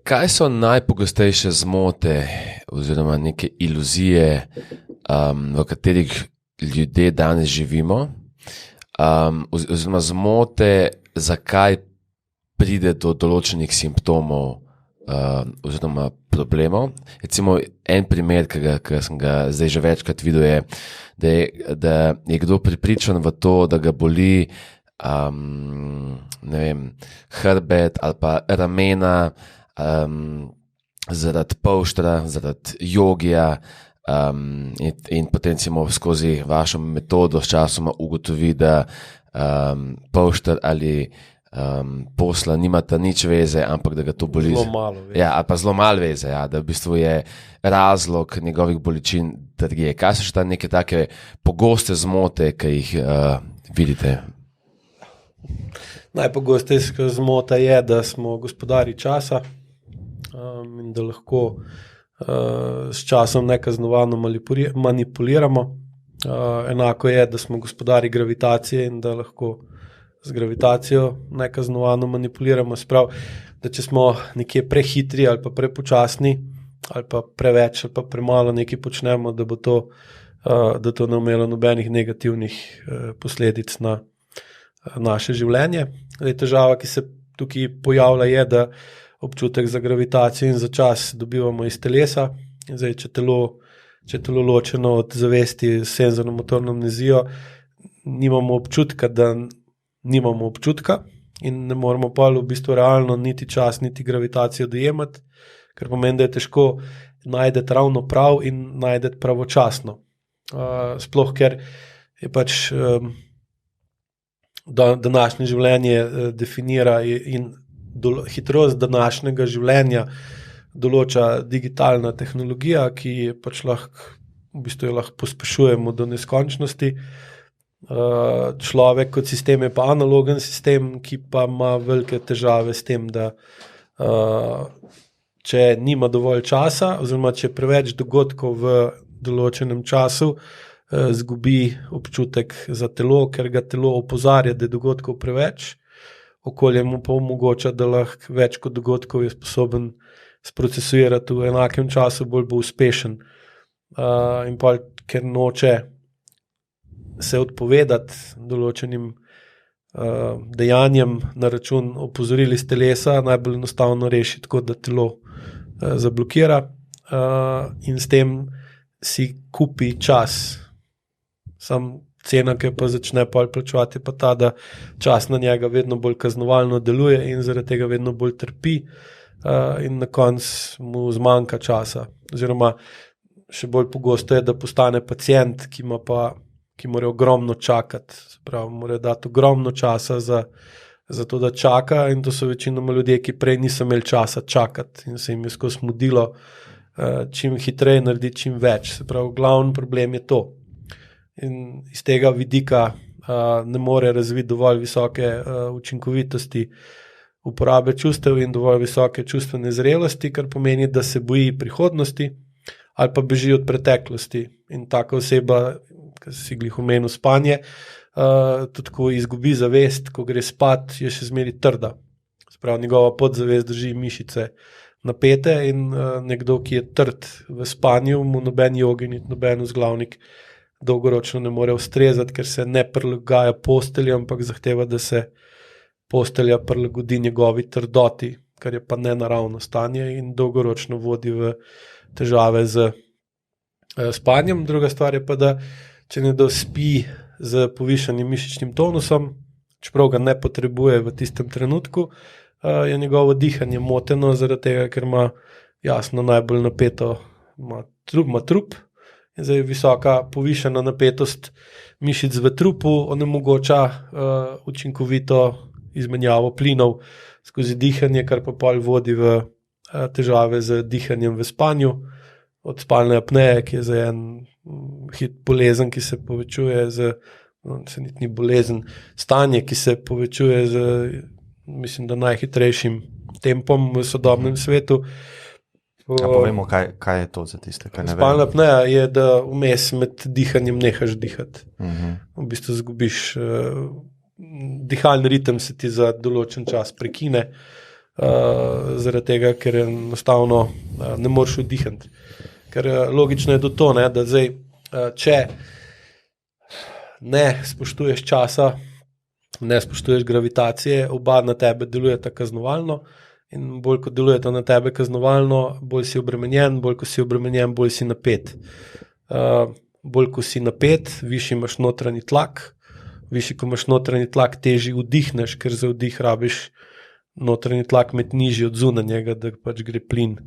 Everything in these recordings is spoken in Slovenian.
Kaj so najpogostejše zmote oziroma neke iluzije, v katerih ljudje danes živimo, oziroma zmote, zakaj pride do določenih simptomov oziroma problemov. Recimo en primer, ki sem ga zdaj že večkrat videl, da je kdo prepričan v to, da ga boli ne vem, hrbet ali pa ramena, zaradi polštra, zaradi jogija, in potem skozi vašo metodo sčasoma ugotovi, da polšter ali posla nimata nič veze, ampak da ga to boli. Zelo malo veze. Ja, ali pa zelo malo veze, ja, da v bistvu je razlog njegovih bolečin drugje. Kaj so še ta neke take pogoste zmote, ki jih vidite? Najpogostejša zmota je, da smo gospodarji časa in da lahko s časom nekaznovano manipuliramo. Enako je, da smo gospodarji gravitacije in da lahko z gravitacijo nekaznovano manipuliramo. Sprav, da če smo nekje prehitri ali pa prepočasni ali pa preveč ali pa premalo nekaj počnemo, da to ne imelo nobenih negativnih posledic na naše življenje. Težava, ki se tukaj pojavlja, je, da občutek za gravitacijo in za čas dobivamo iz telesa. Zdaj, če telo ločeno od zavesti s senzorno-motorno amnezijo, nimamo občutka in ne moremo pa v bistvu realno niti čas, niti gravitacijo dojemati, kar pomeni, da je težko najti ravno prav in najti pravočasno. Sploh, ker je pač današnje življenje definira in hitrost današnjega življenja določa digitalna tehnologija, ki pač lahko pospešujemo do neskončnosti. Človek kot sistem je pa analogen sistem, ki pa ima velike težave s tem, da če nima dovolj časa oziroma če preveč dogodkov v določenem času, zgubi občutek za telo, ker ga telo opozarja, da je dogodkov preveč, okolje mu pa omogoča, da lahko več kot dogodkov je sposoben sprocesirati v enakem času, bolj bo uspešen. In pa, ker noče se odpovedati določenim dejanjem na račun opozoril iz telesa, najbolj enostavno reši tako, da telo zablokira in s tem si kupi čas. Sam cena, ki pa začne plačevati, pa ta, da čas na njega vedno bolj kaznovalno deluje in zaradi tega vedno bolj trpi in na koncu mu zmanjka časa. Oziroma še bolj pogosto je, da postane pacient, ki mora ogromno čakati. Pravi, mora dati ogromno časa za to, da čaka, in to so večinoma ljudje, ki prej niso imeli časa čakati in se jim je skozi mudilo čim hitreje narediti čim več. Se pravi, glavni problem je to. In iz tega vidika ne more razviti dovolj visoke učinkovitosti uporabe čustev in dovolj visoke čustvene zrelosti, kar pomeni, da se boji prihodnosti ali pa beži od preteklosti. In taka oseba, ki si glih omenil spanje, tudi ko izgubi zavest, ko gre spat, je še zmeraj trda. Se pravi, njegova podzavest drži mišice napete in nekdo, ki je trd v spanju, mu noben jogi, noben vzglavnik dolgoročno ne more ustrezati, ker se ne prilagaja postelji, ampak zahteva, da se postelja prilagodi njegovi trdoti, kar je pa nenaravno stanje in dolgoročno vodi v težave z spanjem. Druga stvar je pa, da če nekdo spi z povišanim mišičnim tonusom, čeprav ga ne potrebuje v tistem trenutku, je njegovo dihanje moteno, zaradi tega, ker ima jasno najbolj napeto, ima trup. In zdaj visoka povišana napetost mišic v trupu onemogoča učinkovito izmenjavo plinov skozi dihanje, kar pa pol vodi v težave z dihanjem v spanju, od spalne apneje, ki je za en bolezen, ki se povečuje se niti ni bolezen, stanje, ki se povečuje mislim, da najhitrejšim tempom v sodobnem svetu. Povemo, kaj je to za tiste, kaj ne vemo. Spalna apneja je, da vmes med dihanjem nehaš dihati. V bistvu zgubiš dihalni ritem, se ti za določen čas prekine zaradi tega, ker enostavno ne moreš vdihniti. Ker logično je tudi to, ne, da zdaj, če ne spoštuješ časa, ne spoštuješ gravitacije, oba na tebe delujeta kaznovalno in bolj ko delujeta na tebe kaznovalno, bolj si obremenjen, bolj ko si obremenjen, bolj si napet. Bolj ko si napet, višji imaš notranji tlak, višji ko imaš notranji tlak, težji vdihneš, ker za vdih rabiš notranji tlak med nižji od zunanjega, da pač gre plin,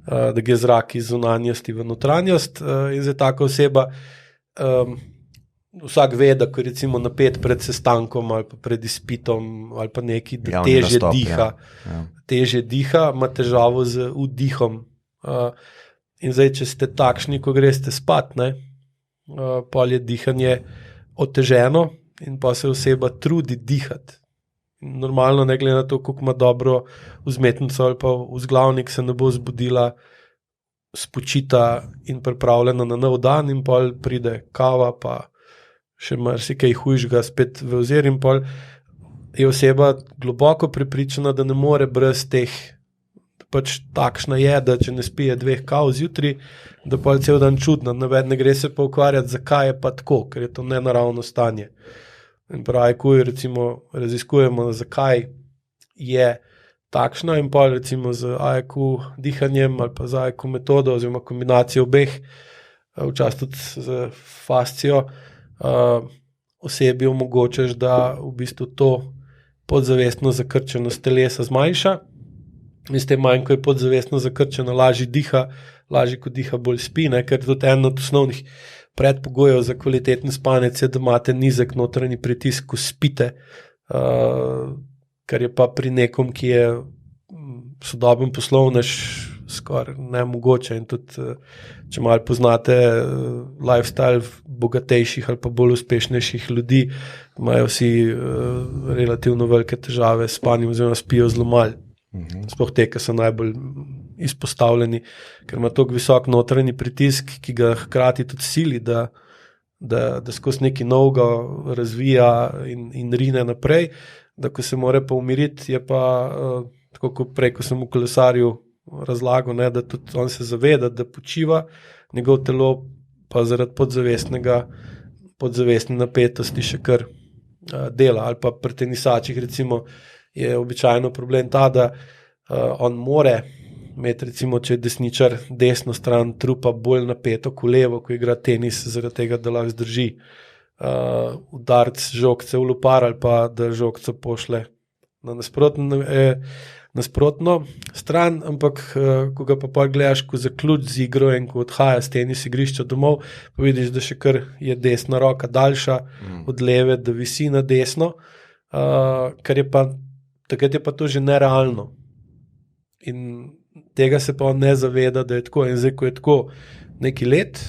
da gre zrak iz zunanjosti v notranjost in za taka oseba vsak ve, da ko recimo napet pred sestankom ali pa pred izpitom ali pa neki, da težje diha, težje diha, ima težavo z vdihom. In zdaj, če ste takšni, ko greste spat, pol je dihanje oteženo in pa se oseba trudi dihati. Normalno, ne glede na to, koliko ima dobro vzmetnico ali pa vzglavnik, se ne bo zbudila spočita in pripravljena na nov dan in pol pride kava, pa še marsikaj hujšega spet v ozir in pol je oseba globoko prepričana, da ne more brez teh, pač takšna je, da če ne spije 2 kav zjutraj, da pol cel dan čudno, ne gre se pa ukvarjati, zakaj je pa tako, ker je to nenaravno stanje. In pravi, ko recimo raziskujemo, zakaj je takšna in pol recimo z AEQ dihanjem ali pa z AEQ metodo oziroma kombinacijo obeh, včasih tudi z fascijo, osebi omogočaš, da v bistvu to podzavestno zakrčenost telesa zmanjša in s tem manj, ko je podzavestno zakrčeno, lažje diha, lažje ko diha, bolj spi, ker tudi eno od osnovnih predpogojev za kvaliteten spanec je, da imate nizek notranji pritisk, ko spite, kar je pa pri nekom, ki je sodoben poslovnež, skoraj nemogoče in tudi, če malo poznate lifestyle bogatejših ali pa bolj uspešnejših ljudi, imajo vsi relativno velike težave s spanjem oziroma spijo zelo malo. Sploh te, ki so najbolj izpostavljeni, ker ima tako visok notranji pritisk, ki ga hkrati tudi sili, da skozi nekaj novega razvija in rine naprej, da ko se mora pa umiriti, je pa tako kot prej, ko sem v kolesarju razlagal, da tudi on se zaveda, da počiva, njegov telo pa zaradi podzavestne napetosti še kar dela. Ali pa pri tenisačih recimo je običajno problem ta, da on more imeti recimo, če je desničar desno stran trupa bolj napeto kot levo, ko igra tenis, zaradi tega, da lahko zdrži udarc žogce v lopar ali pa da žogco pošle na nasprotno stran, ampak ko ga pa gledaš, ko zaključ z igro in ko odhaja s tenis igrišča domov, pa vidiš, da še kar je desna roka daljša od leve, da visi na desno, kar je pa takrat je pa to že nerealno. In tega se pa on ne zaveda, da je tako. In zdaj, ko je tako neki let,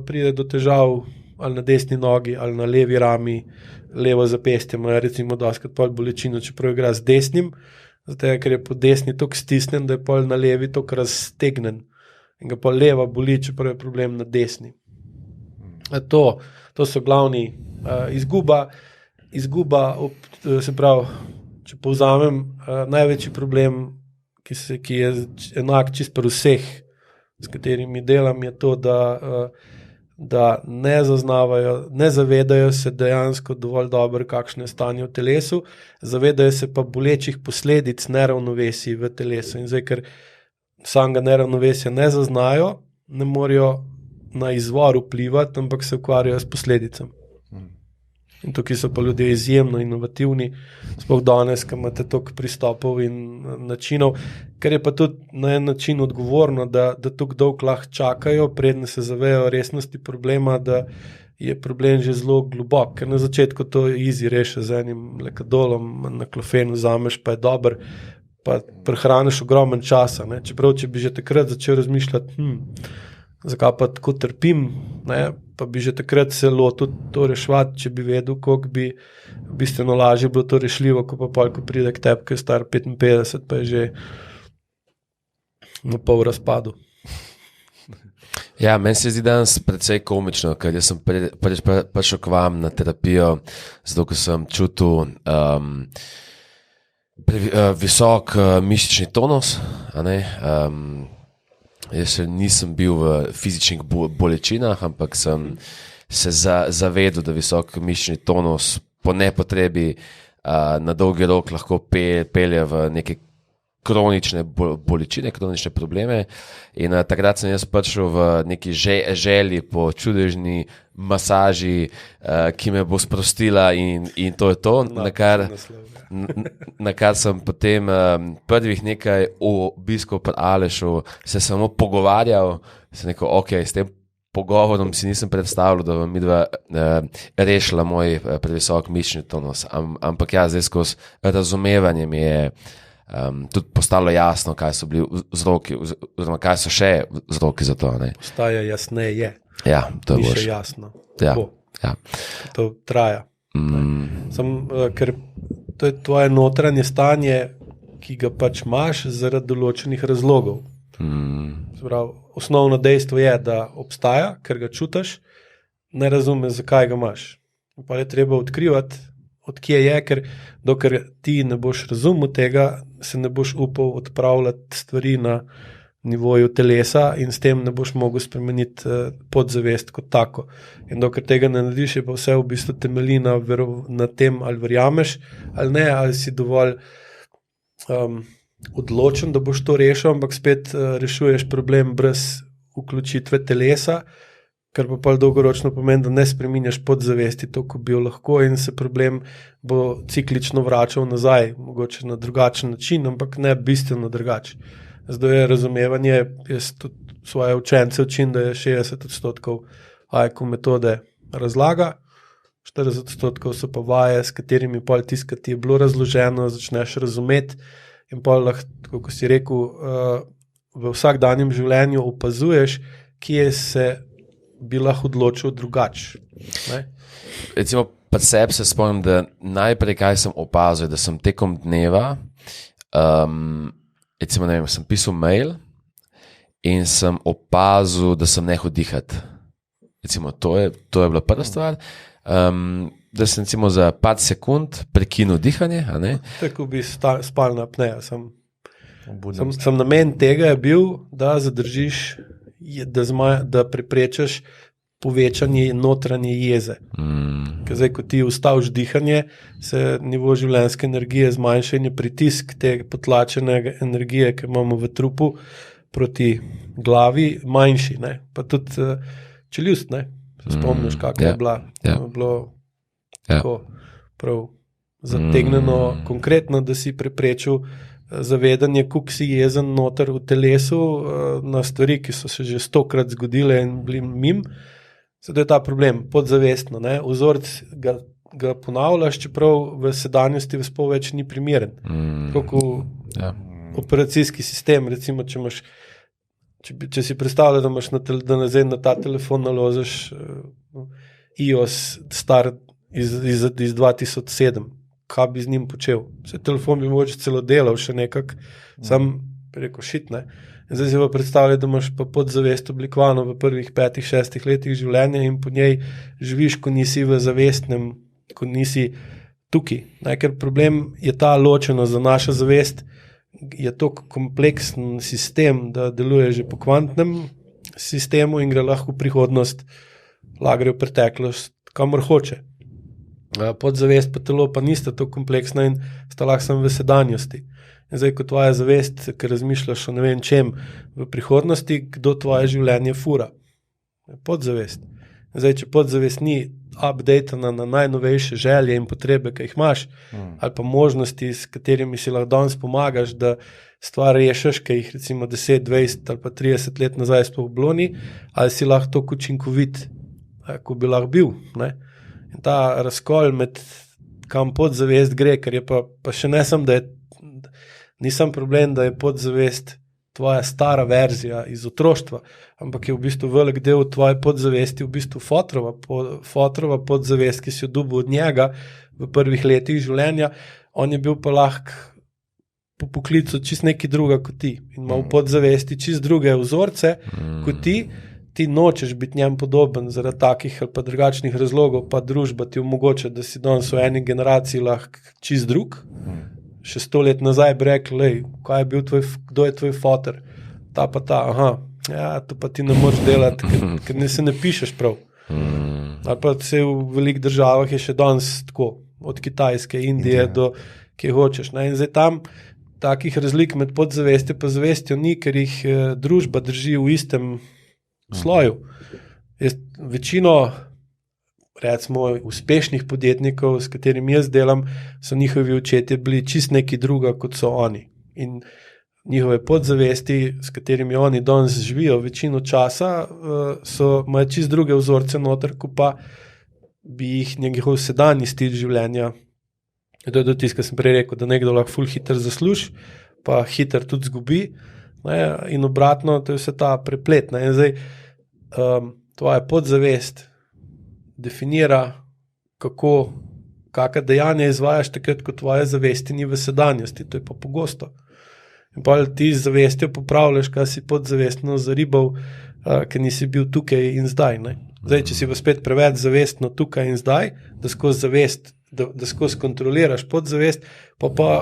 pride do težav ali na desni nogi, ali na levi rami, levo zapestje, ima recimo doskrat pol bolečino, čeprav igra z desnim, zato ker je po desni toliko stisnen, da je pol na levi toliko razstegnen. In ga pa leva boli, čeprav je problem na desni. To so glavni izguba, se pravi, če povzamem, največji problem, ki je enak čist pri vseh, s katerimi delam, je to, da ne zaznavajo, ne zavedajo se dejansko dovolj dobro, kakšno je stanje v telesu, zavedajo se pa bolečih posledic neravnovesij v telesu. In zdaj, ker samega neravnovesja ne zaznajo, ne morejo na izvor vplivati, ampak se ukvarjajo s posledicami. In tukaj so pa ljudje izjemno inovativni, sploh danes, ko imate toliko pristopov in načinov, ker je pa tudi na en način odgovorno, da toliko dolgo lahko čakajo, preden se zavejo resnosti problema, da je problem že zelo globok, ker na začetku to easy reši z enim lekadolom, na klofenu vzameš, pa je dober, pa prehraniš ogromen časa, čeprav če bi že takrat začel razmišljati, zakaj pa tako trpim, pa bi že takrat se lotil to reševati, če bi vedel, koliko bi bistveno lažje bilo to rešljivo, ko pride k tebi, ki je star 55, pa je že na pol razpadu. Ja, meni se zdi danes precej komično, ker jaz sem prišel k vam na terapijo, zato ko sem čutil Visok mišični tonus, a ne. Jaz še nisem bil v fizičnih bolečinah, ampak sem se zavedel, da visok mišični tonus po nepotrebi na dolgi rok lahko pelje v neke kronične bolečine, kronične probleme. In takrat sem jaz prišel v neki želji po čudežni masaži, ki me bo sprostila in to je to, na kar sem potem prvih nekaj obiskov pri Alešu se samo pogovarjal, sem rekel, ok, s tem pogovorom si nisem predstavljal, da bom midva rešila moj previsok mišični tonus, ampak ja, zdaj skozi razumevanje mi je tudi postalo jasno, kaj so bili vzroki, oziroma kaj so še vzroki za to. Postaja jasneje. Ja, to je ni boljše. še jasno. Ja, ja. To traja. Ker to je tvoje notranje stanje, ki ga pač imaš zaradi določenih razlogov. Pravi, osnovno dejstvo je, da obstaja, ker ga čutiš, ne razumeš, zakaj ga imaš. Pa je treba odkrivati, odkje je, ker dokler ti ne boš razumel tega, se ne boš upal odpravljati stvari na nivoju telesa in s tem ne boš mogel spremeniti podzavest kot tako. In dokler tega ne narediš, je pa vse v bistvu temelji na tem, ali verjameš ali ne, ali si dovolj odločen, da boš to rešil, ampak spet rešuješ problem brez vključitve telesa, kar pa dolgoročno pomeni, da ne spreminjaš podzavesti to, ko bi jo lahko, in se problem bo ciklično vračal nazaj, mogoče na drugačen način, ampak ne bistveno drugače. Zdaj je razumevanje, jaz tudi svoje učence učim, da je 60% AIQ metode razlaga, 40% so pa vaje, s katerimi pol tiskati je bilo razloženo, začneš razumeti in pol lahko, kako si rekel, v vsakdanjem življenju opazuješ, kje se bi lahko odločil drugače. Recimo, pri sebi se spomnim, da najprej, kaj sem opazil, da sem tekom dneva, recimo, ne vem, sem pisal mail in sem opazil, da sem nehal dihati. Recimo, to je bila prva stvar, da sem recimo za 5 sekund prekinil dihanje. Tako bi spalna apneja. Sem namen tega je bil, da zadržiš, da preprečaš povečanje notranje jeze. Ker zdaj, ko ti ustaviš dihanje, se nivo življenjske energije zmanjša in je pritisk te potlačene energije, ki imamo v trupu proti glavi, manjši. Ne? Pa tudi čeljust, ne? Se spomniš, kako je bila. Je bilo tako prav zategneno konkretno, da si preprečil zavedanje, koliko si jezen noter v telesu na stvari, ki so se že 100-krat zgodile in bili mim. Zato je ta problem podzavestno. Vzorc ga ponavljaš, čeprav v sedanjosti sploh več ni primeren. Kako operacijski sistem, recimo, če si predstavljaš, da imaš na ta telefon naložeš iOS star iz 2007. Kaj bi z njim počel? Vse telefon bi mogoče celo delal še nekak, sam preko šitne. Zdaj si pa predstavljaj, da imaš pa podzavest oblikovano v prvih 5-6 letih življenja in po njej živiš, ko nisi v zavestnem, ko nisi tukaj. Ker problem je ta ločenost za našo zavest, je to kompleksen sistem, da deluje že po kvantnem sistemu in gre lahko v prihodnost, lahko gre v preteklost, kamor hoče. Podzavest pa telo pa nista to kompleksna in sta lahko samo v sedanjosti. In zdaj, ko tvoja zavest, ker razmišljaš o ne vem čem v prihodnosti, kdo tvoje življenje fura? Podzavest. Zdaj, če podzavest ni updatena na najnovejše želje in potrebe, ki jih imaš, ali pa možnosti, s katerimi si lahko danes pomagaš, da stvar rešiš, ki jih recimo 10, 20 ali pa 30 let nazaj sploh bilo ni, ali si lahko toliko učinkovit, ko bi lahko bil, ne? In ta razkol med kam podzavest gre, ker je pa še ne sem, da je nisem problem, da je podzavest tvoja stara verzija iz otroštva, ampak je v bistvu velik del tvoje podzavesti v bistvu fotrova podzavest, ki si jo dobil od njega v prvih letih življenja. On je bil pa lahko po poklicu čist nekaj druga kot ti in ima v podzavesti čist druge vzorce kot ti nočeš biti njem podoben zaradi takih ali pa drugačnih razlogov, pa družba ti omogoča, da si danes v eni generaciji lahko čist drug, še 100 let nazaj bi rekel, kdo je tvoj foter, ta pa ta, to pa ti ne moreš delati, ker se ne pišeš prav. Ali pa v velikih državah je še danes tako, od Kitajske, Indije do kje hočeš. Ne? In zdaj tam takih razlik med podzavestjo pa zavestjo ni, ker jih družba drži v istem sloju. Večino recimo uspešnih podjetnikov, s katerimi jaz delam, so njihovi očetje bili čist nekaj druga, kot so oni. In njihove podzavesti, s katerimi oni danes živijo večino časa, imajo čist druge vzorce noter, ko pa bi jih njegov sedanji stil življenja. To je tisto, kar sem prej rekel, da nekdo lahko ful hiter zasluži, pa hiter tudi zgubi, ne? In obratno, to je vse ta preplet. Ne? In zdaj tvoja podzavest definira, kakšna dejanja izvajaš takrat, ko tvoje zavesti ni v sedanjosti, to je pa pogosto. In pa ti z zavestjo popravljaš, kaj si podzavestno zaribal, ker nisi bil tukaj in zdaj. Ne? Zdaj, če si pa spet preveč zavestno tukaj in zdaj, da skozi zavest, da skozi kontroliraš podzavest, pa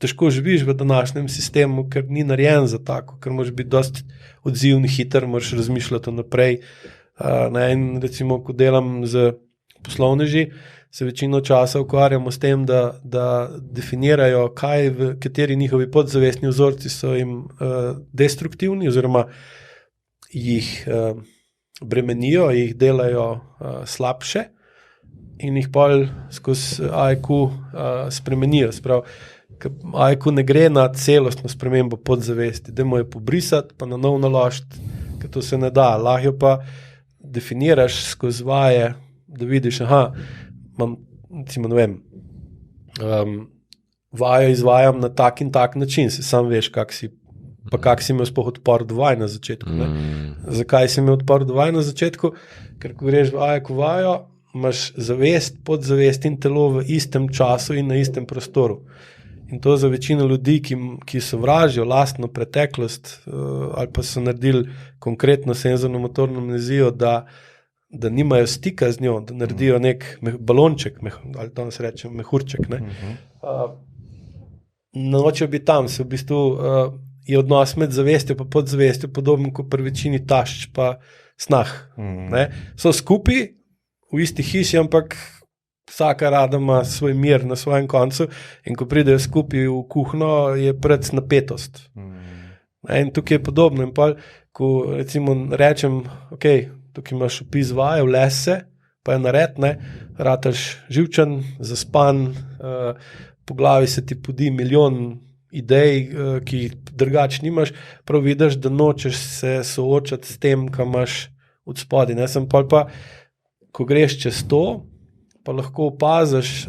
težko živiš v današnjem sistemu, ker ni narejen za tako, ker moraš biti dosti odzivni, hiter, moraš razmišljati naprej. In recimo, ko delam z poslovneži, se večino časa ukvarjamo s tem, da definirajo, kateri njihovi podzavestni vzorci so jim destruktivni oziroma jih bremenijo, jih delajo slabše in jih pol skozi IQ spremenijo. IQ ne gre na celostno spremembo podzavesti, dajmo jo pobrisati, pa na nov naložiti, ker to se ne da. Lahko pa definiraš skozi vaje, da vidiš, imam, recimo, ne vem, vajo izvajam na tak in tak način, se sam veš, kak si imel sploh odpor do vaj na začetku. Ne? Zakaj si imel odpor do vaj na začetku? Ker ko greš vajo, imaš zavest, podzavest in telo v istem času in na istem prostoru. In to za večino ljudi, ki sovražijo lastno preteklost ali pa so naredili konkretno senzorno-motorno amnezijo, da nimajo stika z njo, da naredijo nek balonček, ali to nas reče, mehurček. Ne? Nočejo biti tam, se v bistvu je odnos med zavestjo pa podzavestjo podoben kot pri večini tašč pa snah. Ne? So skupaj v isti hiši, ampak vsaka rada ima svoj mir na svojem koncu in ko pridejo skupaj v kuhno, je pred napetost. In tukaj je podobno. In pa, ko recimo rečem, tukaj imaš opis vaje, vles se, pa je nared, rataš živčen, zaspan, po glavi se ti podi milijon idej, ki jih drugače nimaš, prav vidiš, da nočeš se soočati s tem, kar imaš od spodaj. Sem pa, ko greš čez to, pa lahko opaziš,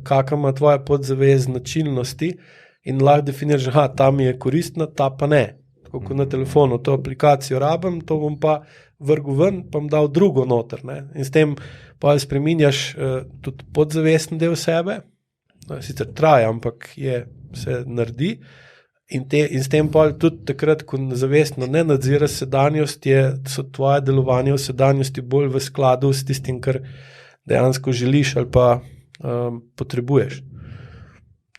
kakšna ima tvoja podzavest značilnosti in lahko definiraš, ta mi je koristna, ta pa ne. Tako kot na telefonu, to aplikacijo rabim, to bom pa vrgel ven, pa bom dal drugo noter. Ne? In s tem pa spreminjaš tudi podzavestni del sebe, sicer traja, ampak se naredi in s tem pa tudi takrat, ko zavestno ne nadziraš sedanjost, so tvoje delovanje v sedanjosti bolj v skladu s tistim, kar dejansko želiš ali pa potrebuješ.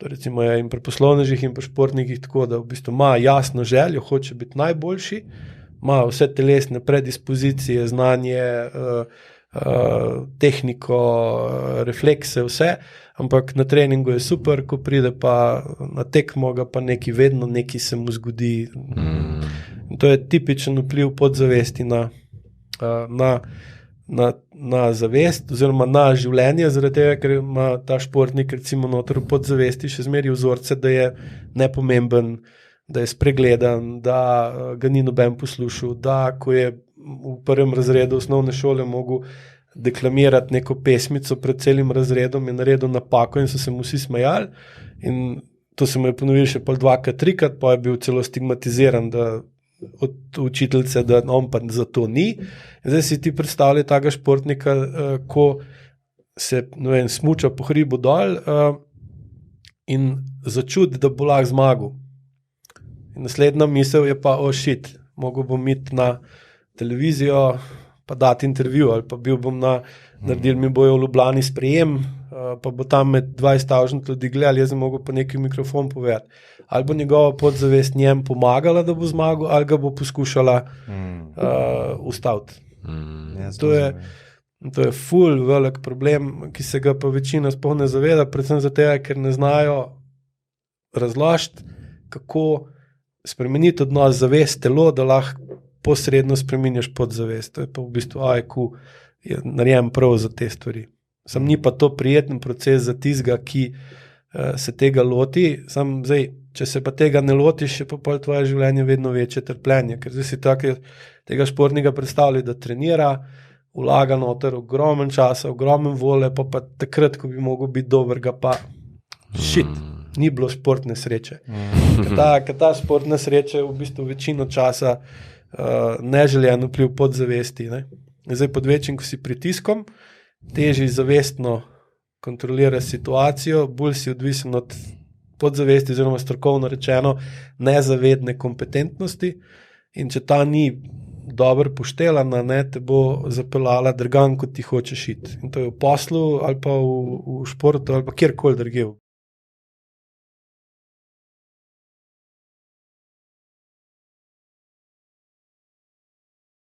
To recimo je in pri poslovnežih in pri športnikih tako, da v bistvu ima jasno željo, hoče biti najboljši, ima vse telesne predispozicije, znanje, tehniko, reflekse, vse, ampak na treningu je super, ko pride pa na tekmo, ga pa vedno nekaj se mu zgodi. In to je tipičen vpliv podzavesti na zavest oziroma na življenje, zaradi tega, ker ima ta športnik recimo noter v podzavesti še zmeraj vzorce, da je nepomemben, da je spregledan, da ga ni noben poslušal, da ko je v prvem razredu osnovne šole mogel deklamirati neko pesmico pred celim razredom, je naredil napako in so se mu vsi smejali in to se mu je ponovil še pol 2-krat, 3-krat, pa je bil celo stigmatiziran, od učiteljice, da on pa za to ni. Zdaj si ti predstavlja tega športnika, ko se smuča po hribu dol in začuti, da bo lahko zmagal. In naslednja misel je pa, shit, mogel bom iti na televizijo, pa dati intervju, ali pa naredili mi bojo v Ljubljani sprejem, pa bo tam med 20 ljudi gledali, jaz ne mogo pa neki mikrofon povedati. Ali bo njegova podzavest njem pomagala, da bo zmagal, ali ga bo poskušala ustaviti. To je ful velik problem, ki se ga pa večina sploh ne zaveda, predvsem zato, ker ne znajo razložiti, kako spremeniti odnos zavest-telo, da lahko posredno spreminjaš podzavest. To je pa v bistvu IQ, je narejen prav za te stvari. Sam ni pa to prijeten proces za tistega, ki se tega loti. Sam zdaj, če se pa tega ne lotiš, je pa pol tvoje življenje vedno večje trpljenje, ker zdaj si tako tega športnika predstavlja, da trenira, vlaga noter ogromen časa, ogromen vole, pa takrat, ko bi mogel biti dober, ga pa ni bilo športne sreče. Ker ta športna sreča je v bistvu večino časa neželjen vpliv podzavesti. Ne? Zdaj pod večjim, ko si pritiskom, težje zavestno kontroliraš situacijo, bolj si odvisen od podzavesti, oziroma strokovno rečeno, nezavedne kompetentnosti, in če ta ni dobro poštelana, te bo zapeljala drugam, kot ti hočeš iti. In to je v poslu, ali pa v športu, ali pa kjerkoli drugje.